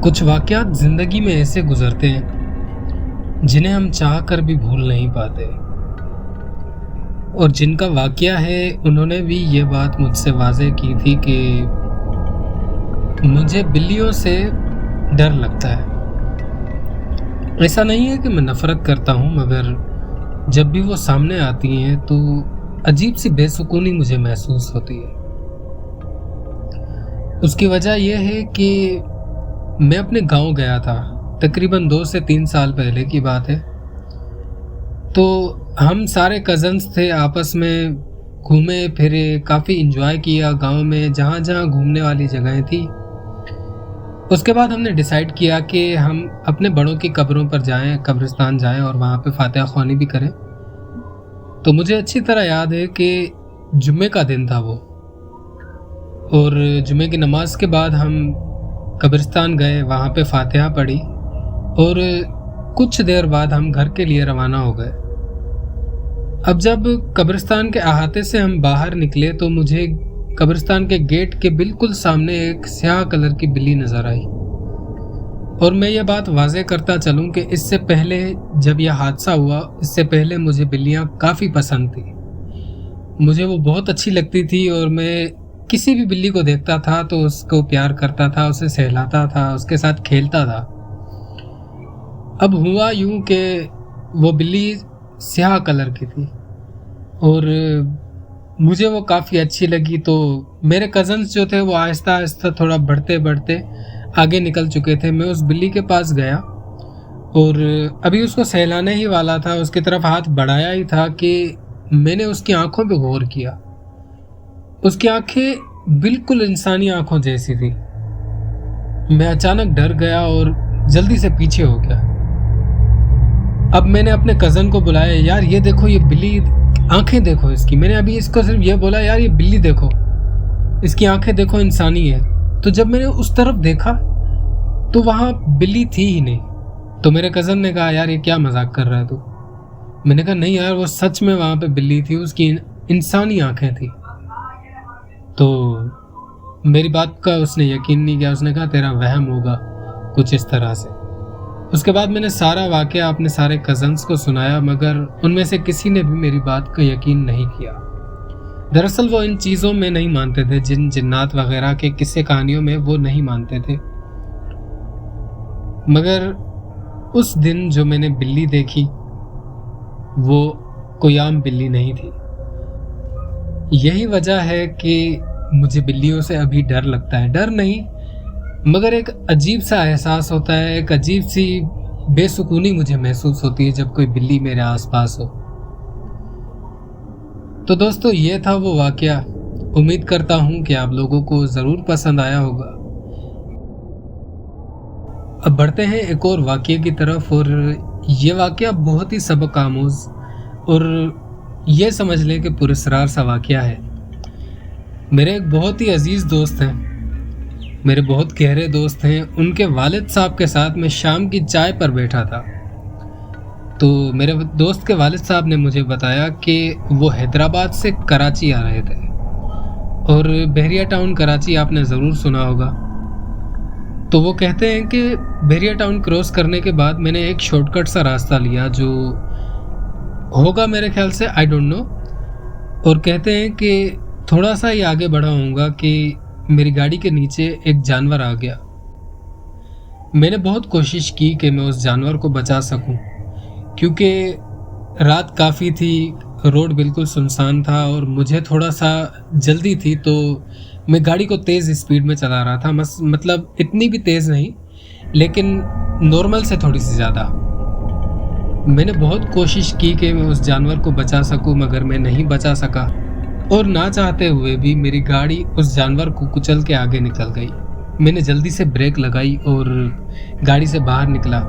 कुछ वाक़यात ज़िंदगी में ऐसे गुज़रते हैं जिन्हें हम चाह कर भी भूल नहीं पाते। और जिनका वाक़या है उन्होंने भी ये बात मुझसे वाज़ेह की थी कि मुझे बिल्लियों से डर लगता है। ऐसा नहीं है कि मैं नफ़रत करता हूँ, मगर जब भी वो सामने आती हैं तो अजीब-सी बेसुकूनी मुझे महसूस होती है। उसकी वजह ये है कि मैं अपने गाँव गया था, तकरीबन 2 से 3 साल पहले की बात है। तो हम सारे कज़न्स थे, आपस में घूमे फिरे, काफ़ी एन्जॉय किया गाँव में, जहाँ-जहाँ घूमने वाली जगहें थी। उसके बाद हमने डिसाइड किया कि हम अपने बड़ों की कब्रों पर जाएँ, कब्रिस्तान जाएँ और वहाँ पे फ़ातिहा ख़्वानी भी करें। तो मुझे अच्छी तरह याद है कि जुम्मे का दिन था वो, और जुम्मे की नमाज़ के बाद हम कब्रिस्तान गए, वहाँ पे फ़ातिहा पढ़ी और कुछ देर बाद हम घर के लिए रवाना हो गए। अब जब कब्रिस्तान के अहाते से हम बाहर निकले तो मुझे कब्रिस्तान के गेट के बिल्कुल सामने एक स्याह कलर की बिल्ली नज़र आई। और मैं ये बात वाज़ेह करता चलूँ कि इससे पहले जब यह हादसा हुआ, इससे पहले मुझे बिल्लियाँ काफ़ी पसंद थी। मुझे वो बहुत अच्छी लगती थी और मैं किसी भी बिल्ली को देखता था तो उसको प्यार करता था, उसे सहलाता था, उसके साथ खेलता था। अब हुआ यूँ कि वो बिल्ली स्याह कलर की थी और मुझे वो काफ़ी अच्छी लगी। तो मेरे कज़न्स जो थे वो आहिस्ता-आहिस्ता थोड़ा बढ़ते-बढ़ते आगे निकल चुके थे। मैं उस बिल्ली के पास गया और अभी उसको सहलाने ही वाला था, उसकी तरफ हाथ बढ़ाया ही था कि मैंने उसकी आँखों पे गौर किया। उसकी आँखें बिल्कुल इंसानी आँखों जैसी थी। मैं अचानक डर गया और जल्दी से पीछे हो गया। अब मैंने अपने कज़न को बुलाया, यार ये देखो, ये बिल्ली, आंखें देखो इसकी। मैंने अभी इसको सिर्फ ये बोला, यार ये बिल्ली देखो, इसकी आंखें देखो, इंसानी है। तो जब मैंने उस तरफ देखा तो वहाँ बिल्ली थी ही नहीं। तो मेरे कज़न ने कहा, यार ये क्या मजाक कर रहा है तू? मैंने कहा नहीं यार, वो सच में वहाँ पे बिल्ली थी, उसकी इंसानी आंखें थी। तो मेरी बात का उसने यकीन नहीं किया, उसने कहा तेरा वहम होगा, कुछ इस तरह से। उसके बाद मैंने सारा वाक़या अपने सारे कज़न्स को सुनाया, मगर उनमें से किसी ने भी मेरी बात का यकीन नहीं किया। दरअसल वो इन चीज़ों में नहीं मानते थे, जिन जिन्नात वगैरह के किस्से कहानियों में वो नहीं मानते थे। मगर उस दिन जो मैंने बिल्ली देखी वो कोई आम बिल्ली नहीं थी। यही वजह है कि मुझे बिल्लियों से अभी डर लगता है। डर नहीं, मगर एक अजीब सा एहसास होता है, एक अजीब सी बेसुकूनी मुझे महसूस होती है जब कोई बिल्ली मेरे आसपास हो। तो दोस्तों, ये था वो वाक़या। उम्मीद करता हूँ कि आप लोगों को ज़रूर पसंद आया होगा। अब बढ़ते हैं एक और वाक़ये की तरफ, और ये वाक़या बहुत ही सबक आमूज़ और ये समझ लें कि पुरस्कार सा वाक़या है। मेरे एक बहुत ही अजीज़ दोस्त हैं, मेरे बहुत गहरे दोस्त हैं, उनके वालिद साहब के साथ मैं शाम की चाय पर बैठा था। तो मेरे दोस्त के वालिद साहब ने मुझे बताया कि वो हैदराबाद से कराची आ रहे थे, और बहरिया टाउन कराची आपने ज़रूर सुना होगा। तो वो कहते हैं कि बहरिया टाउन क्रॉस करने के बाद मैंने एक शॉर्टकट सा रास्ता लिया, जो होगा मेरे ख्याल से, आई डोंट नो। और कहते हैं कि थोड़ा सा ही आगे बढ़ा होऊंगा कि मेरी गाड़ी के नीचे एक जानवर आ गया। मैंने बहुत कोशिश की कि मैं उस जानवर को बचा सकूं, क्योंकि रात काफ़ी थी, रोड बिल्कुल सुनसान था और मुझे थोड़ा सा जल्दी थी। तो मैं गाड़ी को तेज़ स्पीड में चला रहा था, मतलब इतनी भी तेज़ नहीं, लेकिन नॉर्मल से थोड़ी सी ज़्यादा। मैंने बहुत कोशिश की कि मैं उस जानवर को बचा सकूं, मगर मैं नहीं बचा सका, और ना चाहते हुए भी मेरी गाड़ी उस जानवर को कुचल के आगे निकल गई। मैंने जल्दी से ब्रेक लगाई और गाड़ी से बाहर निकला।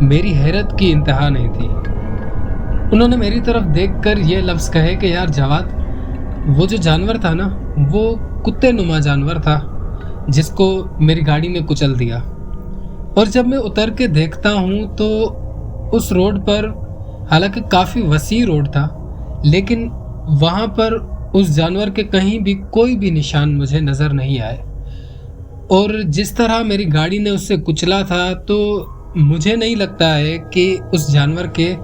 मेरी हैरत की इंतहा नहीं थी। उन्होंने मेरी तरफ देखकर ये लफ्ज़ कहे कि यार जवाद, वो जो जानवर था ना, वो कुत्ते नुमा जानवर था जिसको मेरी गाड़ी ने कुचल दिया। और जब मैं उतर के देखता हूँ तो उस रोड पर, हालांकि काफ़ी वसी रोड था, लेकिन वहाँ पर उस जानवर के कहीं भी कोई भी निशान मुझे नज़र नहीं आए। और जिस तरह मेरी गाड़ी ने उससे कुचला था, तो मुझे नहीं लगता है कि उस जानवर के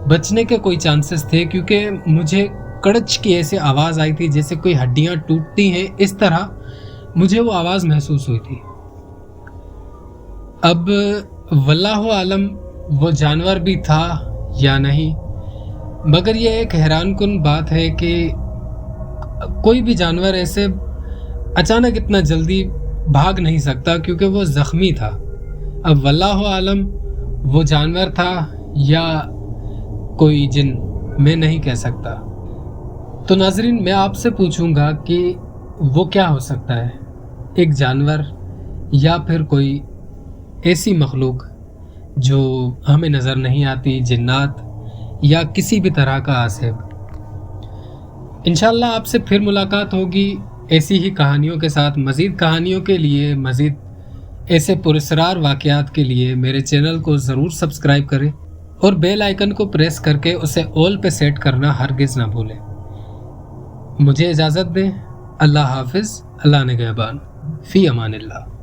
बचने के कोई चांसेस थे, क्योंकि मुझे कड़च की ऐसी आवाज़ आई थी जैसे कोई हड्डियां टूटती हैं, इस तरह मुझे वो आवाज़ महसूस हुई थी। अब वल्लाहु आलम वो जानवर भी था या नहीं, मगर ये एक हैरानकुन बात है कि कोई भी जानवर ऐसे अचानक इतना जल्दी भाग नहीं सकता, क्योंकि वो ज़ख्मी था। अब वल्लाहु आलम वो जानवर था या कोई जिन, मैं नहीं कह सकता। तो नाजरीन, मैं आपसे पूछूंगा कि वो क्या हो सकता है, एक जानवर या फिर कोई ऐसी मखलूक जो हमें नज़र नहीं आती, जिन्नात या किसी भी तरह का आसिफ। इंशाल्लाह आपसे फिर मुलाकात होगी ऐसी ही कहानियों के साथ। मज़ीद कहानियों के लिए, मज़ीद ऐसे पुरस्कार वाक़यात के लिए मेरे चैनल को ज़रूर सब्सक्राइब करें और बेल आइकन को प्रेस करके उसे ऑल पे सेट करना हरगिज़ ना भूलें। मुझे इजाज़त दें। अल्लाह हाफिज़। अल्लाह निगहबान। फ़ी अमानिल्लाह।